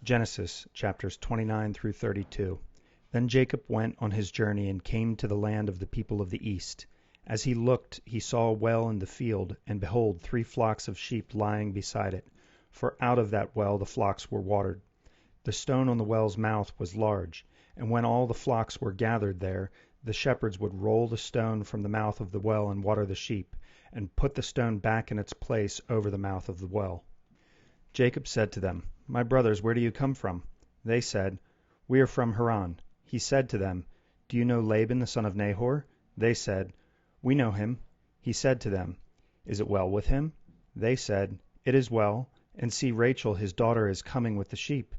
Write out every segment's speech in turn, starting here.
Genesis chapters 29 through 32. Then Jacob went on his journey and came to the land of the people of the east. As he looked, he saw a well in the field, and behold, 3 flocks of sheep lying beside it, for out of that well the flocks were watered. The stone on the well's mouth was large, and when all the flocks were gathered there, the shepherds would roll the stone from the mouth of the well and water the sheep, and put the stone back in its place over the mouth of the well. Jacob said to them, "My brothers, where do you come from?" They said, "We are from Haran." He said to them, "Do you know Laban the son of Nahor?" They said, "We know him." He said to them, "Is it well with him?" They said, "It is well, and see, Rachel his daughter is coming with the sheep."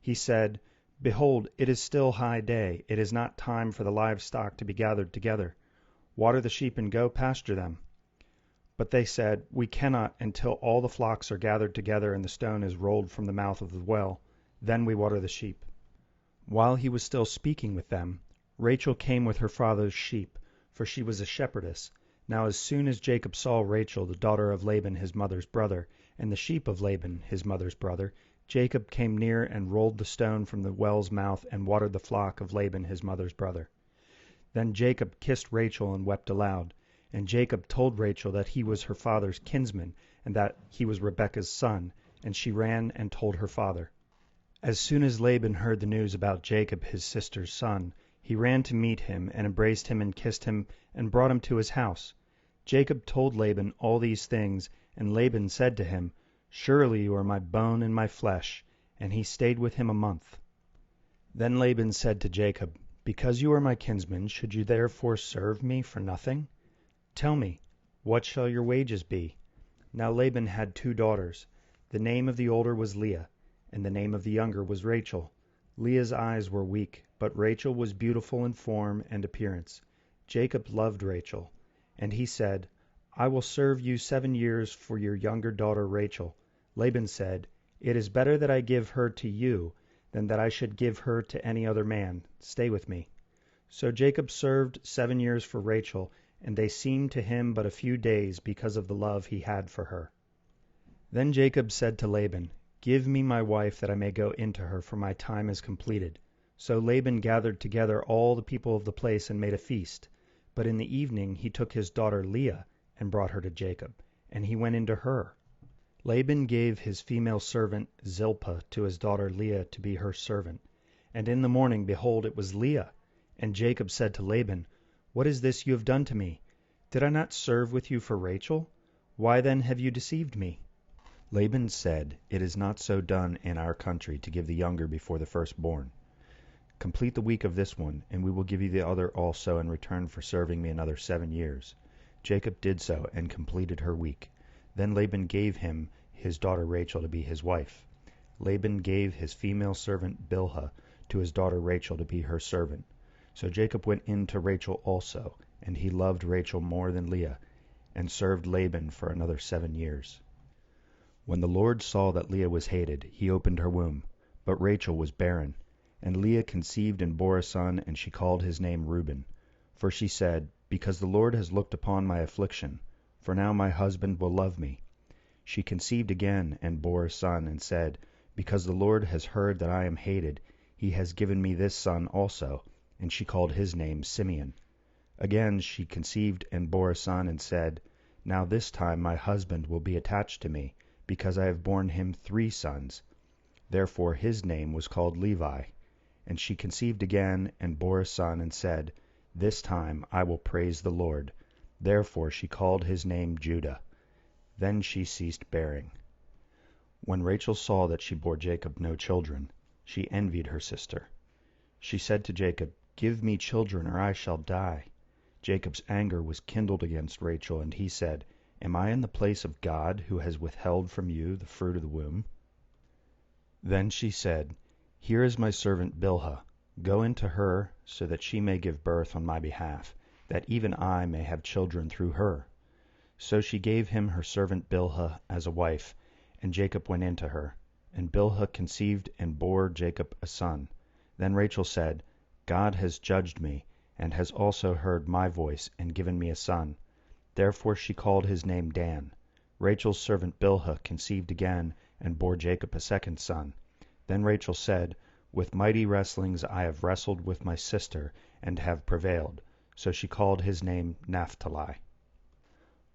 He said, "Behold, it is still high day, it is not time for the livestock to be gathered together. Water the sheep and go pasture them." But they said, "We cannot until all the flocks are gathered together and the stone is rolled from the mouth of the well. Then we water the sheep." While he was still speaking with them, Rachel came with her father's sheep, for she was a shepherdess. Now as soon as Jacob saw Rachel, the daughter of Laban his mother's brother, and the sheep of Laban his mother's brother, Jacob came near and rolled the stone from the well's mouth and watered the flock of Laban his mother's brother. Then Jacob kissed Rachel and wept aloud. And Jacob told Rachel that he was her father's kinsman, and that he was Rebekah's son, and she ran and told her father. As soon as Laban heard the news about Jacob his sister's son, he ran to meet him, and embraced him and kissed him, and brought him to his house. Jacob told Laban all these things, and Laban said to him, "Surely you are my bone and my flesh." And he stayed with him a month. Then Laban said to Jacob, "Because you are my kinsman, should you therefore serve me for nothing? Tell me, what shall your wages be?" Now Laban had 2 daughters. The name of the older was Leah, and the name of the younger was Rachel. Leah's eyes were weak, but Rachel was beautiful in form and appearance. Jacob loved Rachel, and he said, "I will serve you 7 years for your younger daughter Rachel." Laban said, "It is better that I give her to you than that I should give her to any other man. Stay with me." So Jacob served 7 years for Rachel, and they seemed to him but a few days because of the love he had for her. Then Jacob said to Laban, "Give me my wife that I may go into her, for my time is completed." So Laban gathered together all the people of the place and made a feast. But in the evening he took his daughter Leah and brought her to Jacob, and he went into her. Laban gave his female servant Zilpah to his daughter Leah to be her servant. And in the morning, behold, it was Leah. And Jacob said to Laban, "What is this you have done to me? Did I not serve with you for Rachel? Why then have you deceived me?" Laban said, "It is not so done in our country to give the younger before the firstborn. Complete the week of this one, and we will give you the other also in return for serving me another 7 years." Jacob did so, and completed her week. Then Laban gave him his daughter Rachel to be his wife. Laban gave his female servant Bilhah to his daughter Rachel to be her servant. So Jacob went in to Rachel also, and he loved Rachel more than Leah, and served Laban for another 7 years. When the Lord saw that Leah was hated, he opened her womb, but Rachel was barren. And Leah conceived and bore a son, and she called his name Reuben. For she said, "Because the Lord has looked upon my affliction, for now my husband will love me." She conceived again and bore a son, and said, "Because the Lord has heard that I am hated, he has given me this son also." And she called his name Simeon. Again she conceived and bore a son, and said, "Now this time my husband will be attached to me, because I have borne him 3 sons." Therefore his name was called Levi. And she conceived again and bore a son, and said, "This time I will praise the Lord." Therefore she called his name Judah. Then she ceased bearing. When Rachel saw that she bore Jacob no children, she envied her sister. She said to Jacob, "Give me children, or I shall die." Jacob's anger was kindled against Rachel, and he said, "Am I in the place of God, who has withheld from you the fruit of the womb?" Then she said, "Here is my servant Bilhah. Go into her, so that she may give birth on my behalf, that even I may have children through her." So she gave him her servant Bilhah as a wife, and Jacob went into her. And Bilhah conceived and bore Jacob a son. Then Rachel said, "God has judged me, and has also heard my voice, and given me a son." Therefore she called his name Dan. Rachel's servant Bilhah conceived again, and bore Jacob a second son. Then Rachel said, With mighty wrestlings I have wrestled with my sister, and have prevailed. So she called his name Naphtali.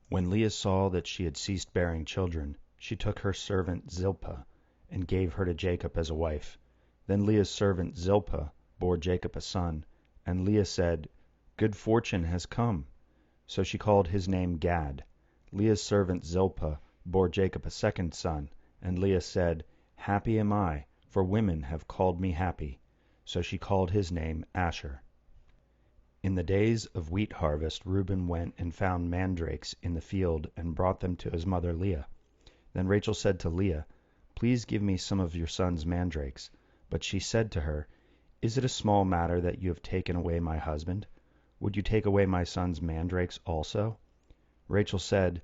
When Leah saw that she had ceased bearing children, she took her servant Zilpah, and gave her to Jacob as a wife. Then Leah's servant Zilpah bore Jacob a son, and Leah said, Good fortune has come. So she called his name Gad. Leah's servant Zilpah bore Jacob a second son, and Leah said, Happy am I, for women have called me happy. So she called his name Asher. In the days of wheat harvest Reuben went and found mandrakes in the field and brought them to his mother Leah. Then Rachel said to Leah, Please give me some of your son's mandrakes. But she said to her, Is it a small matter that you have taken away my husband? Would you take away my son's mandrakes also? Rachel said,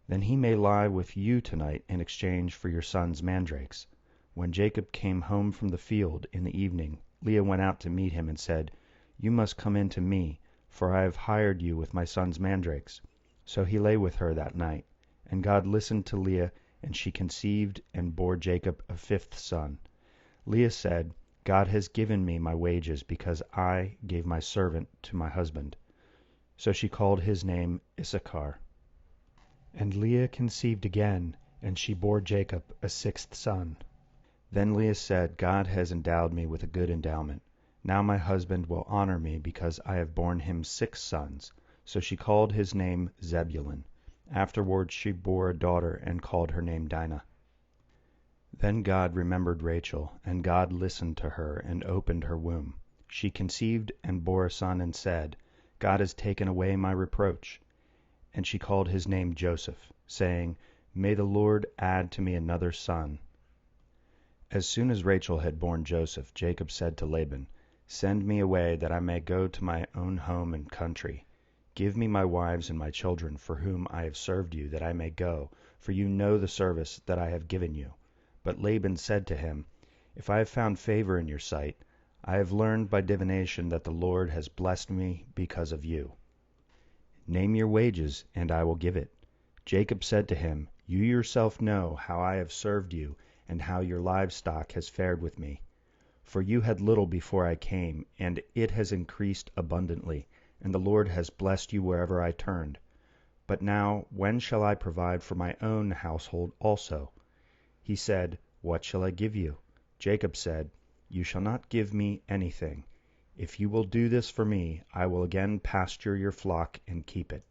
Then he may lie with you tonight in exchange for your son's mandrakes. When Jacob came home from the field in the evening, Leah went out to meet him and said, You must come in to me, for I have hired you with my son's mandrakes. So he lay with her that night. And God listened to Leah, and she conceived and bore Jacob a fifth son. Leah said, God has given me my wages because I gave my servant to my husband. So she called his name Issachar. And Leah conceived again, and she bore Jacob a sixth son. Then Leah said, God has endowed me with a good endowment. Now my husband will honor me because I have borne him 6 sons. So she called his name Zebulun. Afterward she bore a daughter and called her name Dinah. Then God remembered Rachel, and God listened to her and opened her womb. She conceived and bore a son and said, God has taken away my reproach. And she called his name Joseph, saying, May the Lord add to me another son. As soon as Rachel had borne Joseph, Jacob said to Laban, Send me away that I may go to my own home and country. Give me my wives and my children for whom I have served you, that I may go, for you know the service that I have given you. But Laban said to him, If I have found favor in your sight, I have learned by divination that the Lord has blessed me because of you. Name your wages, and I will give it. Jacob said to him, You yourself know how I have served you, and how your livestock has fared with me. For you had little before I came, and it has increased abundantly, and the Lord has blessed you wherever I turned. But now when shall I provide for my own household also? He said, What shall I give you? Jacob said, You shall not give me anything. If you will do this for me, I will again pasture your flock and keep it.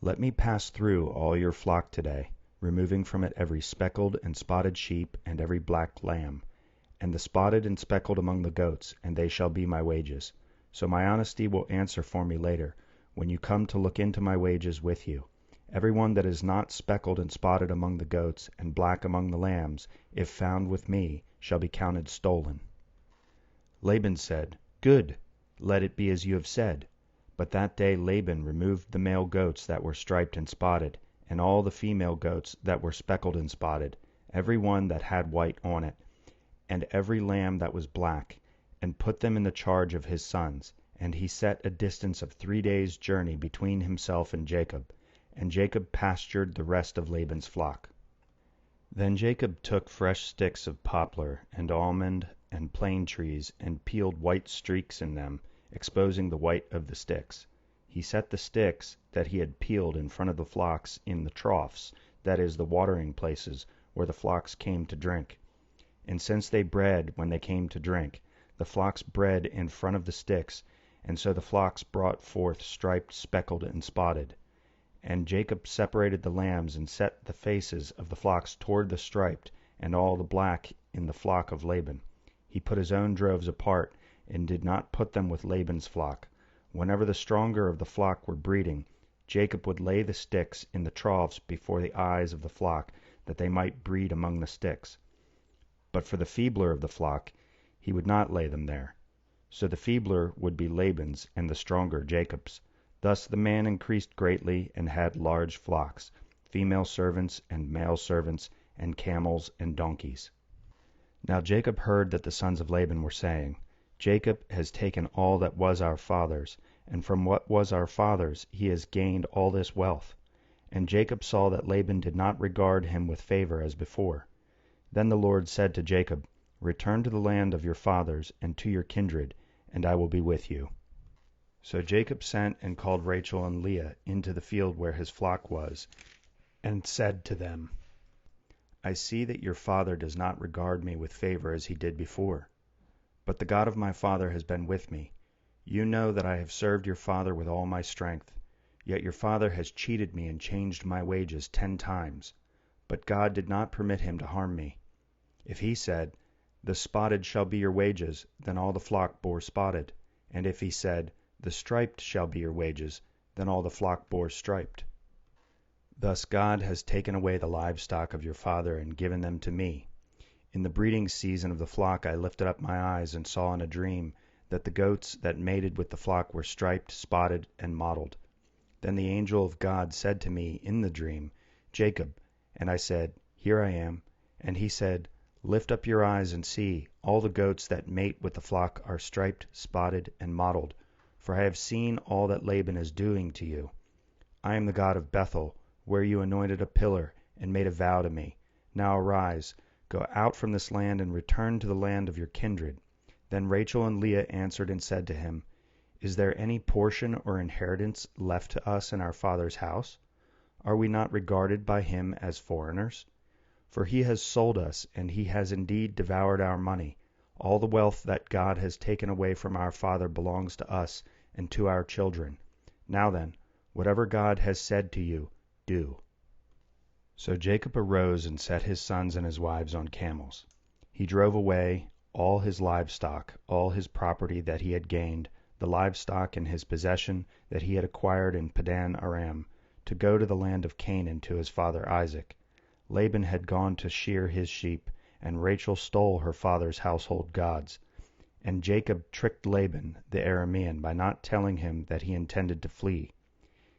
Let me pass through all your flock today, removing from it every speckled and spotted sheep and every black lamb, and the spotted and speckled among the goats, and they shall be my wages. So my honesty will answer for me later, when you come to look into my wages with you. Every one that is not speckled and spotted among the goats, and black among the lambs, if found with me, shall be counted stolen. Laban said, Good, let it be as you have said. But that day Laban removed the male goats that were striped and spotted, and all the female goats that were speckled and spotted, every one that had white on it, and every lamb that was black, and put them in the charge of his sons. And he set a distance of 3 days' journey between himself and Jacob, and Jacob pastured the rest of Laban's flock. Then Jacob took fresh sticks of poplar and almond and plane trees, and peeled white streaks in them, exposing the white of the sticks. He set the sticks that he had peeled in front of the flocks in the troughs, that is, the watering places, where the flocks came to drink. And since they bred when they came to drink, the flocks bred in front of the sticks, and so the flocks brought forth striped, speckled, and spotted. And Jacob separated the lambs, and set the faces of the flocks toward the striped, and all the black in the flock of Laban. He put his own droves apart, and did not put them with Laban's flock. Whenever the stronger of the flock were breeding, Jacob would lay the sticks in the troughs before the eyes of the flock, that they might breed among the sticks. But for the feebler of the flock, he would not lay them there. So the feebler would be Laban's, and the stronger Jacob's. Thus the man increased greatly, and had large flocks, female servants and male servants, and camels and donkeys. Now Jacob heard that the sons of Laban were saying, Jacob has taken all that was our father's, and from what was our father's he has gained all this wealth. And Jacob saw that Laban did not regard him with favor as before. Then the Lord said to Jacob, Return to the land of your fathers and to your kindred, and I will be with you." So Jacob sent and called Rachel and Leah into the field where his flock was, and said to them, "I see that your father does not regard me with favor as he did before. But the God of my father has been with me. You know that I have served your father with all my strength. Yet your father has cheated me and changed my wages 10 times. But God did not permit him to harm me. If he said, 'The spotted shall be your wages,' then all the flock bore spotted. And if he said, 'The striped shall be your wages,' then all the flock bore striped. Thus God has taken away the livestock of your father and given them to me. In the breeding season of the flock I lifted up my eyes and saw in a dream that the goats that mated with the flock were striped, spotted, and mottled. Then the angel of God said to me in the dream, 'Jacob,' and I said, 'Here I am.' And he said, 'Lift up your eyes and see, all the goats that mate with the flock are striped, spotted, and mottled, for I have seen all that Laban is doing to you. I am the God of Bethel, where you anointed a pillar and made a vow to me. Now arise, go out from this land and return to the land of your kindred.' Then Rachel and Leah answered and said to him, 'Is there any portion or inheritance left to us in our father's house? Are we not regarded by him as foreigners? For he has sold us, and he has indeed devoured our money. All the wealth that God has taken away from our father belongs to us and to our children. Now then, whatever God has said to you, do.' So Jacob arose and set his sons and his wives on camels. He drove away all his livestock, all his property that he had gained, the livestock in his possession that he had acquired in Padan Aram, to go to the land of Canaan to his father Isaac. Laban had gone to shear his sheep, and Rachel stole her father's household gods. And Jacob tricked Laban the Aramean by not telling him that he intended to flee.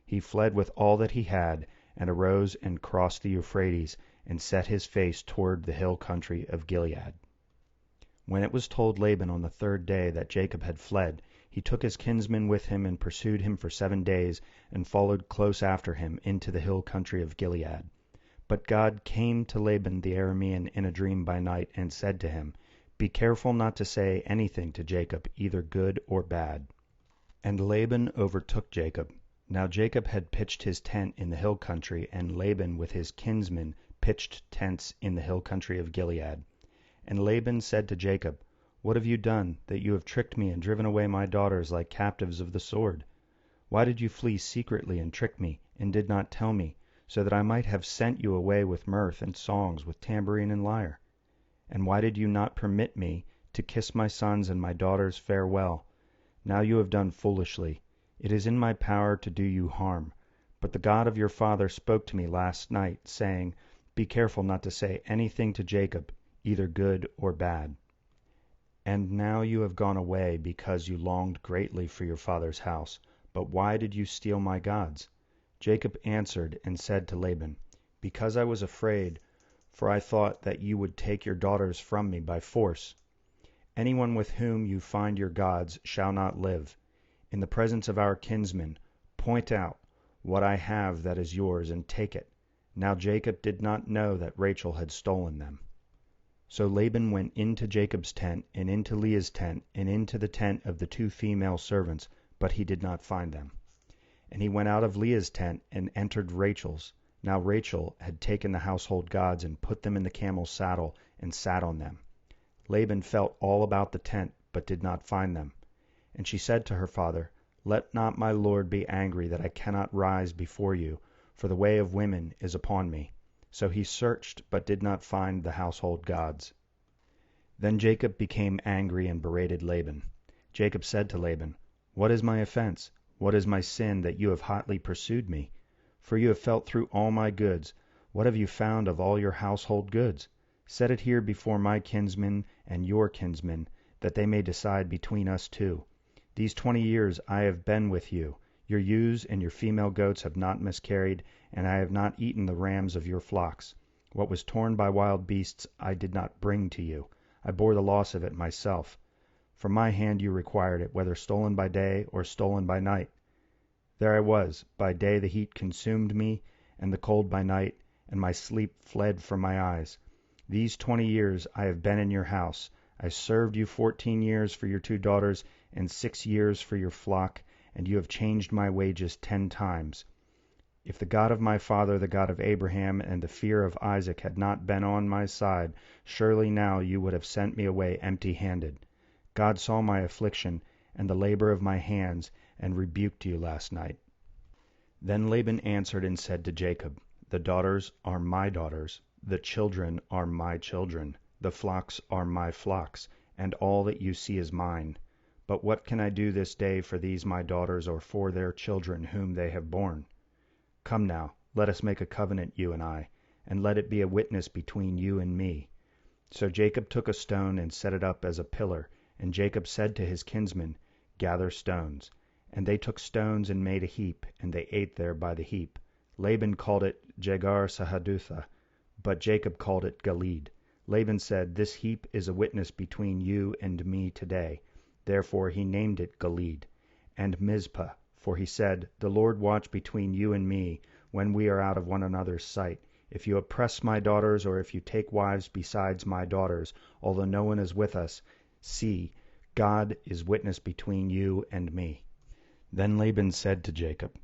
He fled with all that he had, and arose and crossed the Euphrates, and set his face toward the hill country of Gilead. When it was told Laban on the 3rd day that Jacob had fled, he took his kinsmen with him and pursued him for 7 days, and followed close after him into the hill country of Gilead. But God came to Laban the Aramean in a dream by night, and said to him, 'Be careful not to say anything to Jacob, either good or bad.' And Laban overtook Jacob. Now Jacob had pitched his tent in the hill country, and Laban with his kinsmen pitched tents in the hill country of Gilead. And Laban said to Jacob, 'What have you done, that you have tricked me and driven away my daughters like captives of the sword? Why did you flee secretly and trick me, and did not tell me, so that I might have sent you away with mirth and songs, with tambourine and lyre? And why did you not permit me to kiss my sons and my daughters farewell? Now you have done foolishly. It is in my power to do you harm. But the God of your father spoke to me last night, saying, Be careful not to say anything to Jacob, either good or bad. And now you have gone away because you longed greatly for your father's house. But why did you steal my gods?' Jacob answered and said to Laban, 'Because I was afraid, for I thought that you would take your daughters from me by force. Anyone with whom you find your gods shall not live. In the presence of our kinsmen, point out what I have that is yours, and take it.' Now Jacob did not know that Rachel had stolen them. So Laban went into Jacob's tent, and into Leah's tent, and into the tent of the 2 female servants, but he did not find them. And he went out of Leah's tent, and entered Rachel's. Now Rachel had taken the household gods, and put them in the camel's saddle, and sat on them. Laban felt all about the tent, but did not find them. And she said to her father, 'Let not my lord be angry that I cannot rise before you, for the way of women is upon me.' So he searched, but did not find the household gods. Then Jacob became angry and berated Laban. Jacob said to Laban, 'What is my offense? What is my sin, that you have hotly pursued me? For you have felt through all my goods. What have you found of all your household goods? Set it here before my kinsmen and your kinsmen, that they may decide between us 2. These 20 years I have been with you. Your ewes and your female goats have not miscarried, and I have not eaten the rams of your flocks. What was torn by wild beasts I did not bring to you. I bore the loss of it myself. From my hand you required it, whether stolen by day or stolen by night. There I was. By day the heat consumed me, and the cold by night, and my sleep fled from my eyes. These 20 years I have been in your house. I served you 14 years for your 2 daughters, and 6 years for your flock, and you have changed my wages 10 times. If the God of my father, the God of Abraham, and the fear of Isaac had not been on my side, surely now you would have sent me away empty-handed. God saw my affliction and the labor of my hands, and rebuked you last night." Then Laban answered and said to Jacob, "The daughters are my daughters, the children are my children, the flocks are my flocks, and all that you see is mine. But what can I do this day for these my daughters, or for their children whom they have borne? Come now, let us make a covenant, you and I, and let it be a witness between you and me." So Jacob took a stone and set it up as a pillar, and Jacob said to his kinsmen, "Gather stones." And they took stones and made a heap, and they ate there by the heap. Laban called it Jegar Sahadutha, but Jacob called it Gilead. Laban said, "This heap is a witness between you and me today." Therefore he named it Gilead. And Mizpah, for he said, "The Lord watch between you and me, when we are out of one another's sight. If you oppress my daughters, or if you take wives besides my daughters, although no one is with us, see, God is witness between you and me." Then Laban said to Jacob,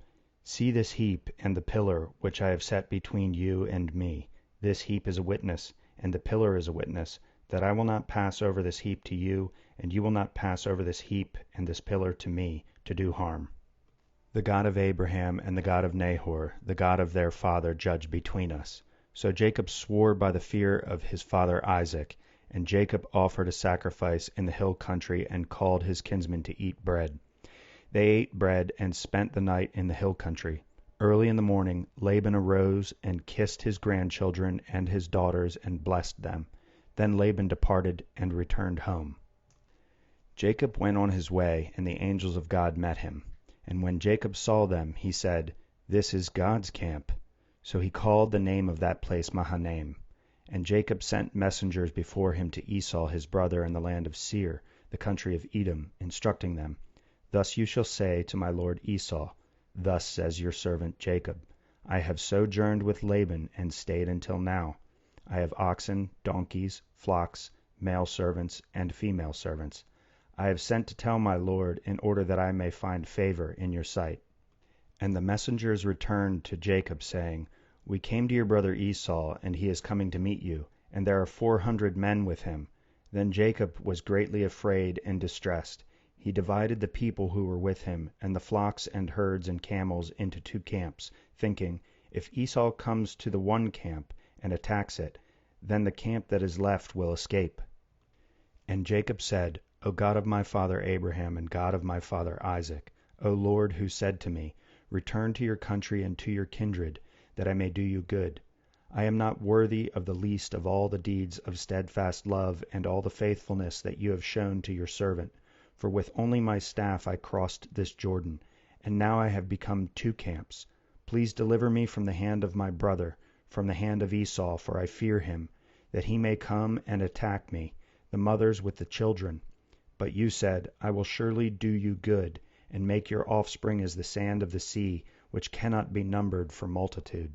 "See this heap and the pillar which I have set between you and me. This heap is a witness, and the pillar is a witness, that I will not pass over this heap to you, and you will not pass over this heap and this pillar to me, to do harm. The God of Abraham and the God of Nahor, the God of their father, judge between us." So Jacob swore by the fear of his father Isaac, and Jacob offered a sacrifice in the hill country, and called his kinsmen to eat bread. They ate bread and spent the night in the hill country. Early in the morning Laban arose and kissed his grandchildren and his daughters and blessed them. Then Laban departed and returned home. Jacob went on his way, and the angels of God met him. And when Jacob saw them, he said, "This is God's camp." So he called the name of that place Mahanaim. And Jacob sent messengers before him to Esau his brother in the land of Seir, the country of Edom, instructing them, "Thus you shall say to my lord Esau, Thus says your servant Jacob, I have sojourned with Laban and stayed until now. I have oxen, donkeys, flocks, male servants, and female servants. I have sent to tell my lord, in order that I may find favor in your sight." And the messengers returned to Jacob, saying, "We came to your brother Esau, and he is coming to meet you, and there are 400 men with him." Then Jacob was greatly afraid and distressed. He divided the people who were with him, and the flocks and herds and camels, into 2 camps, thinking, "If Esau comes to the one camp and attacks it, then the camp that is left will escape." And Jacob said, "O God of my father Abraham and God of my father Isaac, O Lord, who said to me, Return to your country and to your kindred, that I may do you good. I am not worthy of the least of all the deeds of steadfast love and all the faithfulness that you have shown to your servant. For with only my staff I crossed this Jordan, and now I have become 2 camps. Please deliver me from the hand of my brother, from the hand of Esau, for I fear him, that he may come and attack me, the mothers with the children. But you said, I will surely do you good, and make your offspring as the sand of the sea, which cannot be numbered for multitude."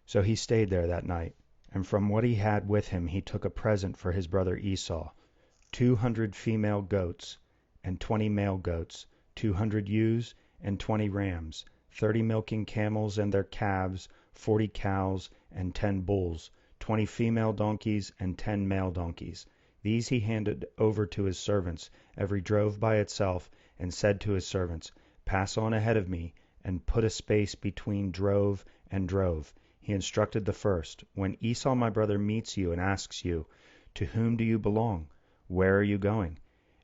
So he stayed there that night, and from what he had with him he took a present for his brother Esau, 200 female goats, and 20 male goats, 200 ewes, and 20 rams, 30 milking camels and their calves, 40 cows, and 10 bulls, 20 female donkeys, and 10 male donkeys. These he handed over to his servants, every drove by itself, and said to his servants, "Pass on ahead of me, and put a space between drove and drove." He instructed the first, "When Esau my brother meets you and asks you, 'To whom do you belong? Where are you going?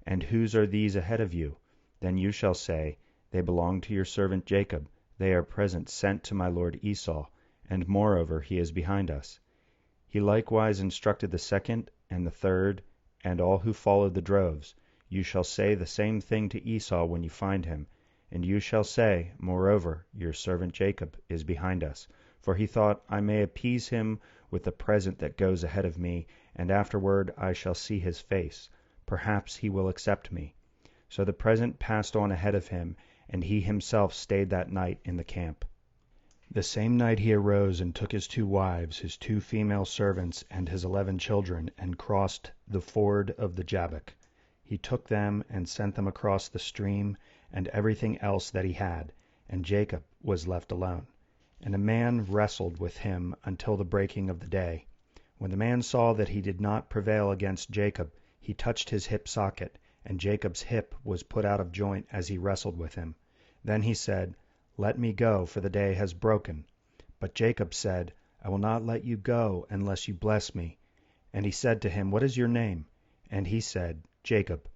And whose are these ahead of you?' Then you shall say, 'They belong to your servant Jacob. They are presents sent to my lord Esau, and moreover he is behind us.'" He likewise instructed the second and the third, and all who followed the droves. "You shall say the same thing to Esau when you find him. And you shall say, moreover, your servant Jacob is behind us. For he thought, I may appease him with the present that goes ahead of me, and afterward I shall see his face. Perhaps he will accept me." So the present passed on ahead of him, and he himself stayed that night in the camp. The same night he arose and took his 2 wives, his 2 female servants, and his 11 children, and crossed the ford of the Jabbok. He took them and sent them across the stream, and everything else that he had, and Jacob was left alone. And a man wrestled with him until the breaking of the day. When the man saw that he did not prevail against Jacob, he touched his hip socket, and Jacob's hip was put out of joint as he wrestled with him. Then he said, "Let me go, for the day has broken." But Jacob said, "I will not let you go unless you bless me." And he said to him, "What is your name?" And he said, "Jacob."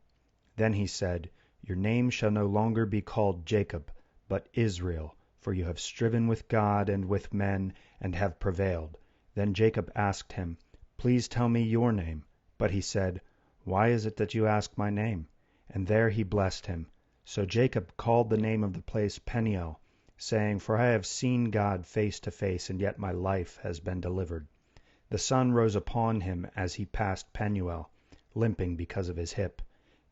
Then he said, "Your name shall no longer be called Jacob, but Israel, for you have striven with God and with men, and have prevailed." Then Jacob asked him, "Please tell me your name." But he said, "Why is it that you ask my name?" And there he blessed him. So Jacob called the name of the place Peniel, saying, "For I have seen God face to face, and yet my life has been delivered." The sun rose upon him as he passed Penuel, limping because of his hip.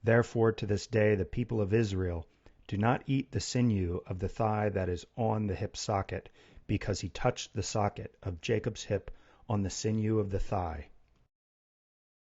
Therefore to this day the people of Israel do not eat the sinew of the thigh that is on the hip socket, because he touched the socket of Jacob's hip on the sinew of the thigh.